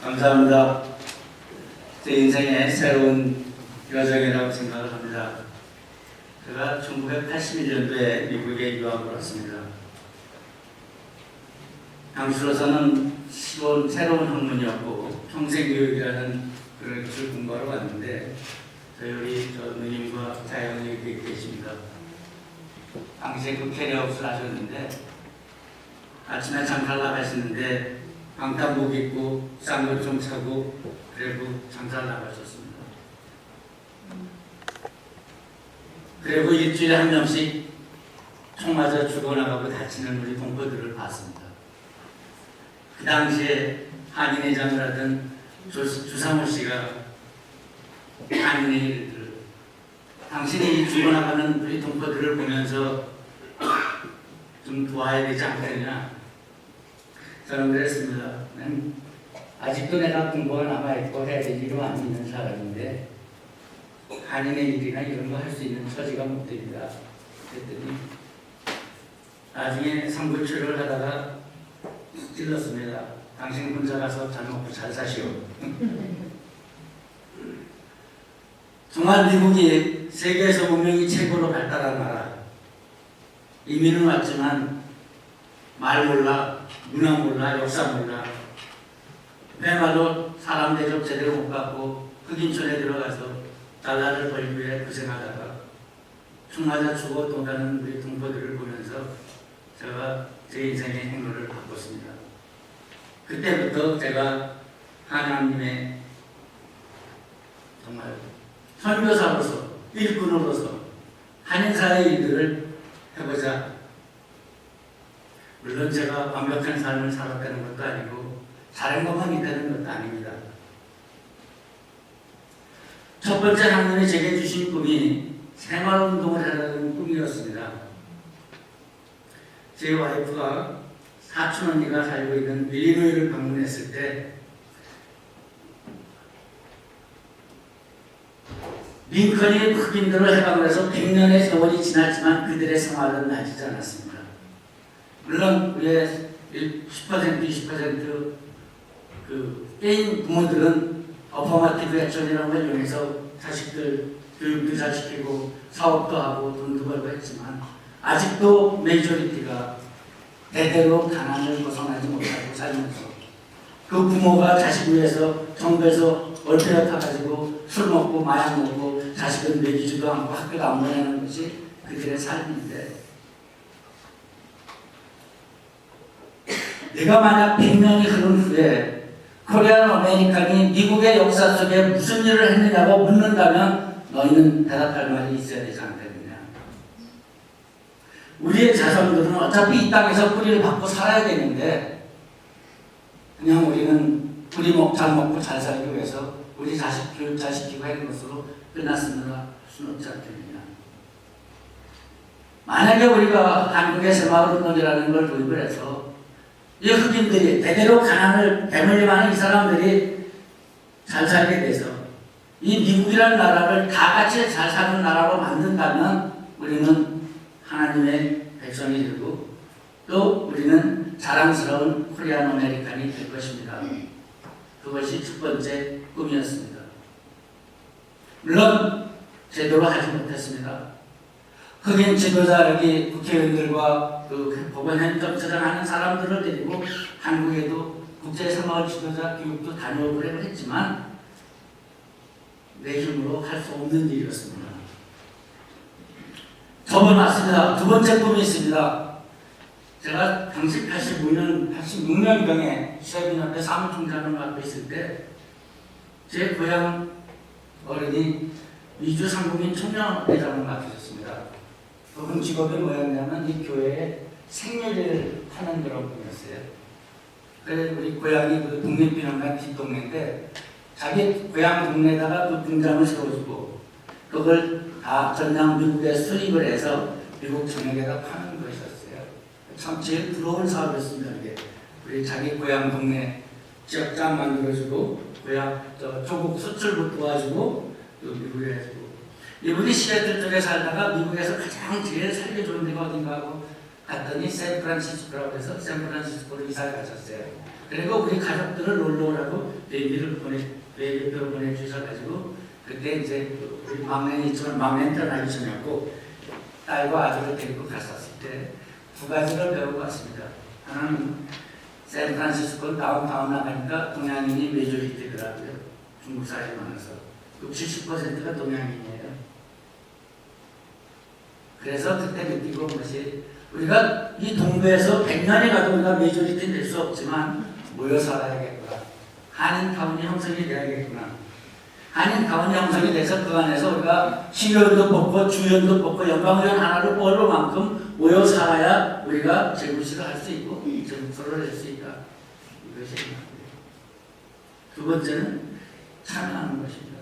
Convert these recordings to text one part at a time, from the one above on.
감사합니다. 제 인생의 새로운 여정이라고 생각을 합니다. 제가 1981년도에 미국에 유학을 왔습니다. 당시로서는 새로운 학문이었고 평생교육이라는 그런 것을 공부하러 왔는데 저희 우리 누님과 자영이 여기 계십니다. 당시에 그 캐리어업을 하셨는데 아침에 장사를 나가시는데 방탄복 입고 쌍욕 좀 차고 그리고 장사를 나가셨습니다. 그리고 일주일에 한 명씩 총 맞아 죽어나가고 다치는 우리 동포들을 봤습니다. 그 당시에 한인회장을 하던 주상우 씨가 한인의 일들, 당신이 죽어나가는 우리 동포들을 보면서 좀 도와야 되지 않겠냐. 저는 그랬습니다. 아직도 내가 공부가 남아있고 해야 될 일이 많이 있는 사람인데 한인의 일이나 이런 거 할 수 있는 처지가 못 됩니다. 그랬더니 나중에 상부치료를 하다가 찔렀습니다. 당신 혼자 가서 잘 먹고 잘 사시오. 정말 미국이 세계에서 문명이 최고로 발달한 나라. 이민은 왔지만 말 몰라, 문화 몰라, 역사 몰라. 그야말로 사람 대접 제대로 못 받고 흑인촌에 들어가서 달러를 벌기 위해 고생하다가 총 맞아 죽어 도가는 우리 동포들을 보면서 제가 제 인생의 행로를 바꿨습니다. 그때부터 제가 하나님의 정말 선교사로서 일꾼으로서 한인사의 일들을 해보자. 물론 제가 완벽한 삶을 살았다는 것도 아니고 잘한 것만 있다는 것도 아닙니다. 첫 번째 하나님이 제게 주신 꿈이 생활운동을 하라는 꿈이었습니다. 제 와이프가 사촌 언니가 살고 있는 일리노이를 방문했을 때 링컨이 흑인들을 해방을 해서 100년의 세월이 지났지만 그들의 생활은 나아지지 않았습니다. 물론 우리의 10%, 20% 그 게임 부모들은 어퍼마티브 액션이라는 걸 이용해서 자식들 교육도 잘 시키고 사업도 하고 돈도 벌고 했지만 아직도 메이저리티가 대대로 가난을 벗어나지 못하고 살면서 그 부모가 자식 위해서 정부에서 얼핏 타가지고 술 먹고 마약 먹고 자식은 먹이지도 않고 학교도 안 보내는 것이 그들의 삶인데 내가 만약 100년이 흐른 후에 코리안 아메리칸이 미국의 역사 속에 무슨 일을 했느냐고 묻는다면 너희는 대답할 말이 있어야 되지 않겠느냐. 우리의 자손들은 어차피 이 땅에서 뿌리를 받고 살아야 되는데 그냥 우리는 뿌리 잘 먹고 잘 살기 위해서 우리 자식 교육 잘 시키고 하는 것으로 끝났으면 할 수는 없지 않겠느냐. 만약에 우리가 한국의 새마을운동이라는 걸 도입을 해서 이 흑인들이 대대로 가난을 대물림하는 이 사람들이 잘 살게 돼서 이 미국이라는 나라를 다 같이 잘 사는 나라로 만든다면 우리는 하나님의 백성이 되고 또 우리는 자랑스러운 코리안 아메리칸이 될 것입니다. 그것이 첫 번째 꿈이었습니다. 물론 제대로 하지 못했습니다. 흑인 지도자 여기 국회의원들과 그 법원 행정처장 하는 사람들을 데리고 한국에도 국제새마을 지도자 교육도 다녀오려고 했지만 내 힘으로 할 수 없는 일이었습니다. 접어놨습니다. 두 번째 꿈이 있습니다. 제가 당시 86년경에 시아빈협회 사무총장을 맡고 있을 때 제 고향 어른이 미주 상국인 청년회장을 맡으셨습니다. 그분 직업이 뭐였냐면 이 교회에 생리를 하는 그런 분이었어요. 그래서 우리 고향이 그 독립비명관 뒷동네인데 자기 고향 동네에다가 그 분장을 세워주고 그걸 다 전량 미국에 수입을 해서 미국 전역에다 파는 것이었어요. 참 제일 부러운 사업이었습니다. 이게 우리 자기 고향 동네 지역장 만들어주고 고향 조국 수출도 도와주고 또 미국에 해주고 이분이 시애틀 쪽에 살다가 미국에서 가장 제일 살기 좋은 데가 어딘가 하고 갔더니 샌프란시스코라고 해서 샌프란시스코로 이사를 가셨어요. 그리고 우리 가족들을 놀러 오라고 비행기표를 보내주셔가지고 그때 이제 우리 막내는 있지만 막내는 떠나기 전이었고 딸과 아들을 데리고 갔었을 때 두 가지를 배우고 왔습니다. 하나는 샌프란시스코 다운타운 나가니까 동양인이 메조리티더라고요. 중국 사람이 많아서 70%가 동양인이에요. 그래서 그때 느끼고 온 것이 우리가 이 동부에서 100년이 가도 우리가 메조리티는 될 수 없지만 모여 살아야겠구나. 한인타운이 형성이 돼야겠구나. 한인타운이 형성이 돼서 그 안에서 우리가 신년도 뽑고 주연도 뽑고 연방위원 하나로 뽑을 만큼 모여 살아야 우리가 재구시를 할 수 있고 점수를 낼 수 있다. 이것이 두 번째는 참여하는 것입니다.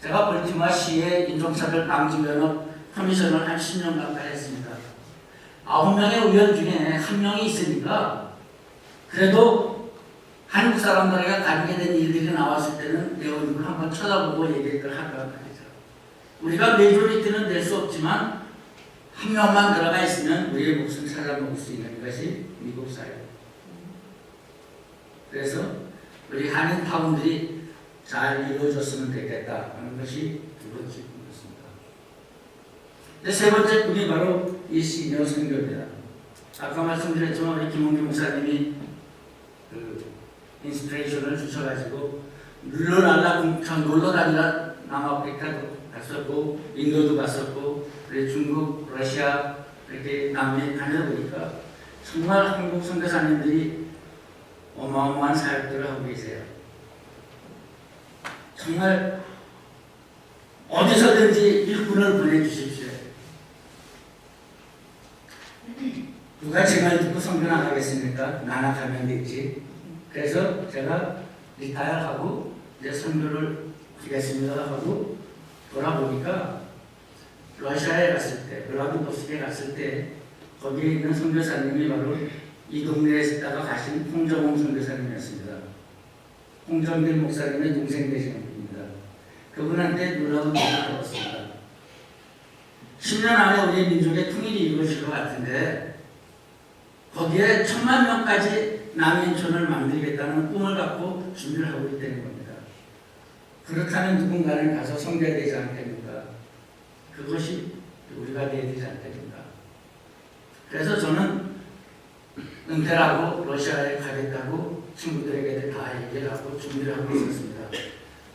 제가 벌티모어 시의 인종차별 방지위원회 커미션을 한 10년 가까이 했습니다. 9명의 의원 중에 1명이 있으니까 그래도 한국 사람들에게 가지게 된 일들이 나왔을 때는 내 얼굴을 한번 쳐다보고 얘기를 한다는 말이죠. 우리가 메조리티는 낼 수 없지만 한 명만 들어가 있으면 우리의 목숨을 살아먹을 수 있는 것이 미국 사회. 그래서 우리 한인 타운들이 잘 이루어졌으면 되겠다 하는 것이 두 번째 꿈이었습니다. 세 번째 꿈이 바로 이 시니어 선교입니다. 아까 말씀드렸지만 우리 김홍기 목사님이 그 인스피레이션을 주셔가지고 놀러 다니라 남아프리카도 갔었고 인도도 갔었고 그리고 중국, 러시아 이렇게 남미 다녀보니까 정말 한국 선교사님들이 어마어마한 사역들을 하고 계세요. 정말 어디서든지 일꾼을 보내주십시오. 누가 제 말 듣고 선교 나가겠습니까? 나나 가면 되지. 그래서 제가 리타이어하고 이제 선교를 하겠습니다 하고 돌아보니까 러시아에 갔을 때, 블라디보스토크에 갔을 때 거기에 있는 선교사님이 바로 이 동네에 있다가 가신 홍정홍 선교사님이었습니다. 홍정길 목사님의 동생 되시는 분입니다. 그분한테 놀라운 일을 배웠습니다. 10년 안에 우리 민족의 통일이 이루어질 것 같은데 거기에 1000만 명까지 난민촌을 만들겠다는 꿈을 갖고 준비를 하고 있다는 겁니다. 그렇다면 누군가는 가서 섬겨야 되지 않겠는가? 그것이 우리가 되어야 되지 않겠는가? 그래서 저는 은퇴를 하고 러시아에 가겠다고 친구들에게 다 얘기를 하고 준비를 하고 있었습니다.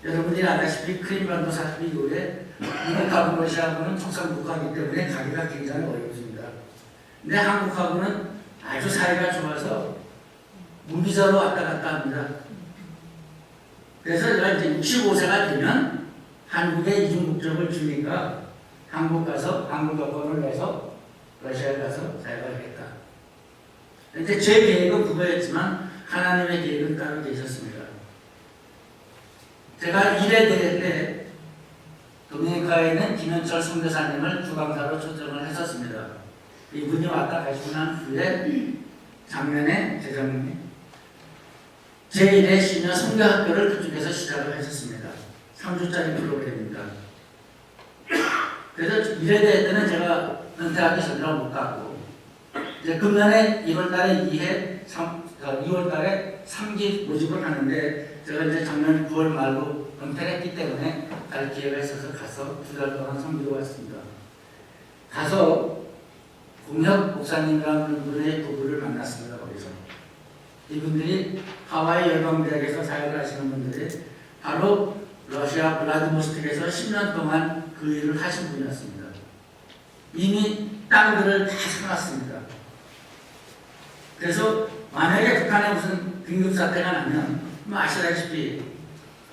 여러분들이 아다시피 크림반도 사실 이후에 미국하고 러시아하고는 청산국가이기 때문에 가기가 굉장히 어렵습니다. 근데 한국하고는 아주 사이가 좋아서 무비자로 왔다 갔다 합니다. 그래서 제가 이제 65세가 되면 한국에 이중국적을 주니까 한국 가서 한국 여권을 내서 러시아에 가서 사역하겠다. 근데 제 계획은 그거였지만 하나님의 계획은 따로 계셨습니다. 제가 일에 대할 때 도미니카에 있는 김현철 선교사님을 주강사로 초청을 했었습니다. 이분이 왔다 가시고 난 후에 작년에 재작년에 제1회 시니어 선교학교를 그쪽에서 시작을 했었습니다. 3주짜리 프로그램입니다. 그래서 일에 대할 때는 제가 은퇴하기 전이라 못 갔고 이제 금년에 2월달에 2월달에 3기 모집을 하는데 제가 이제 작년 9월 말로 은퇴를 했기 때문에 갈 기회가 있어서 가서 2달 동안 섬기러 왔습니다. 가서 공혁 목사님이라는 분의 부부를 만났습니다. 거기서 이분들이 하와이 열방대학에서 사역을 하시는 분들이 바로 러시아 블라디보스토크에서 10년 동안 그 일을 하신 분이었습니다. 이미 땅들을 다 사놨습니다. 그래서 만약에 북한에 무슨 긴급사태가 나면 아시다시피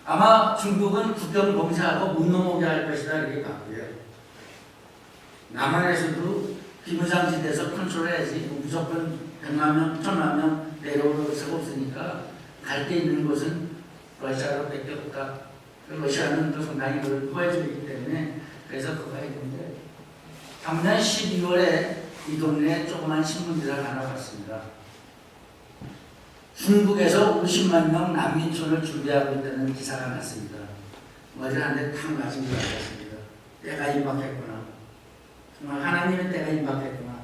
아마 중국은 국경 봉쇄하고 못 넘어오게 할 것이다 이렇게 봤고요. 남한에서도 비무장지대에서 컨트롤해야지 무조건 100만 명, 1000만 명 내려올 수가 없으니까 갈 데 있는 곳은 러시아로 밖에 없다. 러시아는 또 상당히 그걸 구해주기 때문에 그래서 그거 했는데 작년 12월에 이 동네에 조그만 신문지를 하나 봤습니다. 중국에서 50만 명 난민촌을 준비하고 있다는 기사가 났습니다. 머리를 한 대 탁 맞은 것 같았습니다. 때가 임박했구나. 정말 하나님의 때가 임박했구나.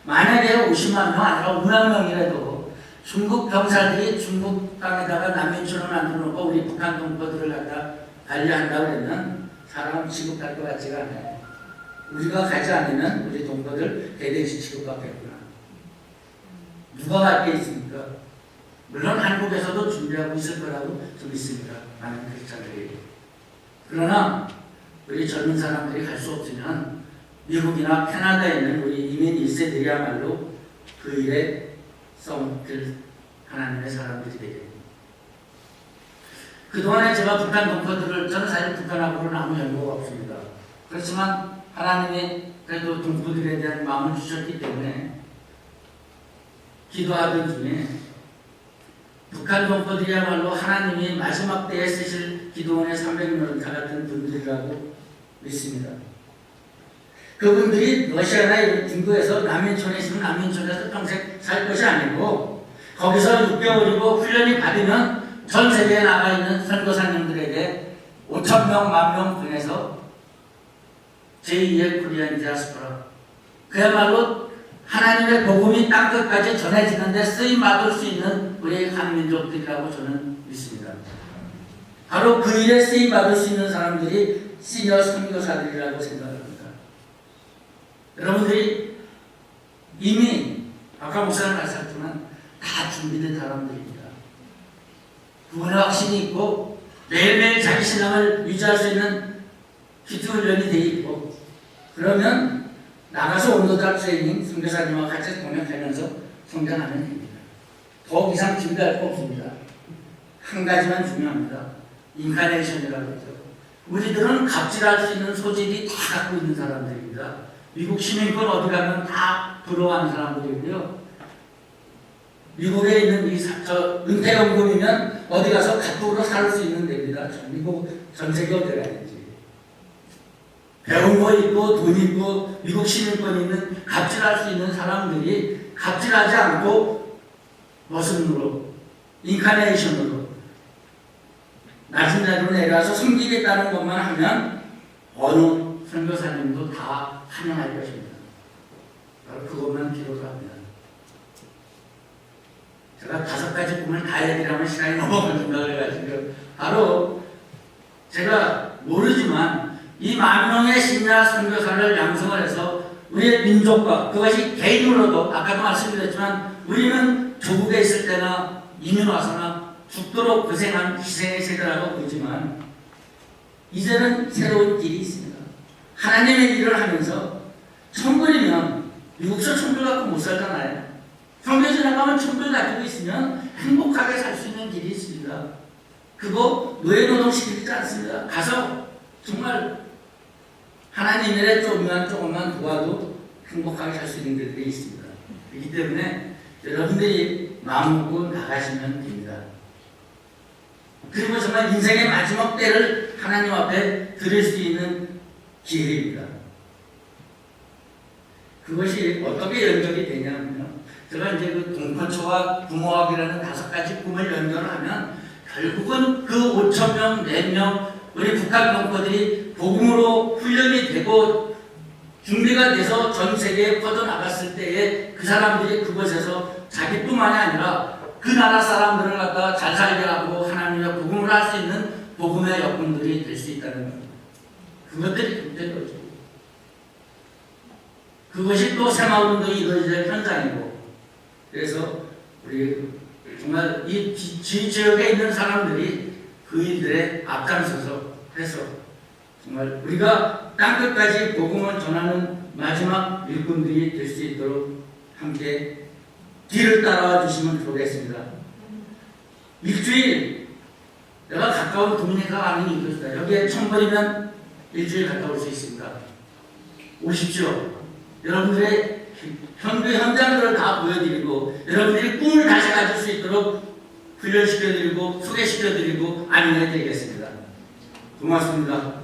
만약에 50만 명 아니라 5만 명이라도 중국 병사들이 중국 땅에다가 난민촌을 만들어 놓고 우리 북한 동포들을 갖다 관리한다고 그러면 사람 취급할 것 같지가 않아요. 우리가 가지 않으면 우리 동포들 대대시 취급받겠구나. 누가 갈 게 있습니까? 물론 한국에서도 준비하고 있을 거라고 좀 있습니다. 많은 크리스찬들이. 그러나 우리 젊은 사람들이 갈 수 없으면 미국이나 캐나다에 있는 우리 이민 1세들이야말로 그 일에 써먹힐 하나님의 사람들이 되게 됩니다. 그동안에 제가 북한 동포들을, 저는 사실 북한하고는 아무 연고가 없습니다. 그렇지만 하나님이 그래도 동포들에 대한 마음을 주셨기 때문에 기도하던 중에 북한 동포들이야말로 하나님이 마지막 때에 쓰실 기도원의 300명자 같은 분들이라고 믿습니다. 그분들이 러시아나 중국에서 난민촌에 있으면 난민촌에서 평생 살 것이 아니고 거기서 6개월이고 훈련이 받으면 전 세계에 나가 있는 선교사님들에게 5,000명, 10,000명 보내서 제2의 코리안 디아스포라, 그야말로 하나님의 복음이 땅끝까지 전해지는데 쓰임받을 수 있는 우리 한민족들이라고 저는 믿습니다. 바로 그 일에 쓰임받을 수 있는 사람들이 시니어 선교사들이라고 생각합니다. 여러분들이 이미 아까 목사님 말씀하셨지만 다 준비된 사람들입니다. 구원의 확신이 있고 매일매일 자기 신앙을 유지할 수 있는 기초훈련이 되어 있고, 그러면 나가서 온도달 트레이닝 선교사님과 같이 동행하면서 성장하면 됩니다. 더 이상 준비할 거 없습니다. 한 가지만 중요합니다. 인카네이션이라고 하죠. 우리들은 갑질할 수 있는 소질이 다 갖고 있는 사람들입니다. 미국 시민권 어디 가면 다 부러워하는 사람들이고요. 미국에 있는 은퇴연금이면 어디 가서 가족으로 살 수 있는 데입니다. 미국 전 세계 어디 가든지. 배운 거 있고 돈 있고 미국 시민권 있는 갑질할 수 있는 사람들이 갑질하지 않고 머슴으로, 인카네이션으로 낮은 자리로 내려와서 섬기겠다는 것만 하면 어느 선교사님도 다 환영할 것입니다. 바로 그것만 기도를 합니다. 제가 5가지 꿈을 다 얘기하면 시간이 너무 걸린다고 해가지고 바로 제가 모르지만 이 10,000명의 신야 선교사를 양성을 해서 우리의 민족과, 그것이 개인으로도 아까도 말씀드렸지만 우리는 조국에 있을 때나 이민 와서나 죽도록 고생한 희생의 세대라고 보지만 이제는 새로운 길이 있습니다. 하나님의 일을 하면서 천불이면 미국서 천불 갖고 못 살잖아요. 성교지 나가면 천불 가지고 있으면 행복하게 살 수 있는 길이 있습니다. 그거 노예노동 시키지 않습니다. 가서 정말 하나님 일에 조금만 도와도 행복하게 살 수 있는 길들이 있습니다. 그렇기 때문에 여러분들이 마음 먹고 나가시면 됩니다. 그리고 정말 인생의 마지막 때를 하나님 앞에 드릴 수 있는 기회입니다. 그것이 어떻게 연결이 되냐면요. 제가 이제 그 동포초와 부모학이라는 5가지 꿈을 연결하면 결국은 그 5,000명, 4명 우리 북한 동포들이 복음으로 훈련이 되고 준비가 돼서 전 세계에 퍼져나갔을 때에 그 사람들이 그곳에서 자기뿐만이 아니라 그 나라 사람들을 갖다가 잘 살게 하고 하나님의 복음을 할 수 있는 복음의 여건들이 될 수 있다는 겁니다. 그것들이 문제인 거죠. 그것이 또 새마을운동이 이루어질 현장이고, 그래서 우리 정말 이 지역에 있는 사람들이 그 일들에 앞장서서 해서 정말 우리가 땅끝까지 복음을 전하는 마지막 일꾼들이 될 수 있도록 함께 뒤를 따라와 주시면 좋겠습니다. 일주일, 내가 가까운 도미니카 가는 이곳이다. 여기에 1,000번이면 일주일 갔다 올 수 있습니다. 오십시오. 여러분들의 현교 현장들을 다 보여드리고 여러분들이 꿈을 다시 가질 수 있도록 훈련시켜드리고 소개시켜드리고 안내해드리겠습니다. 고맙습니다.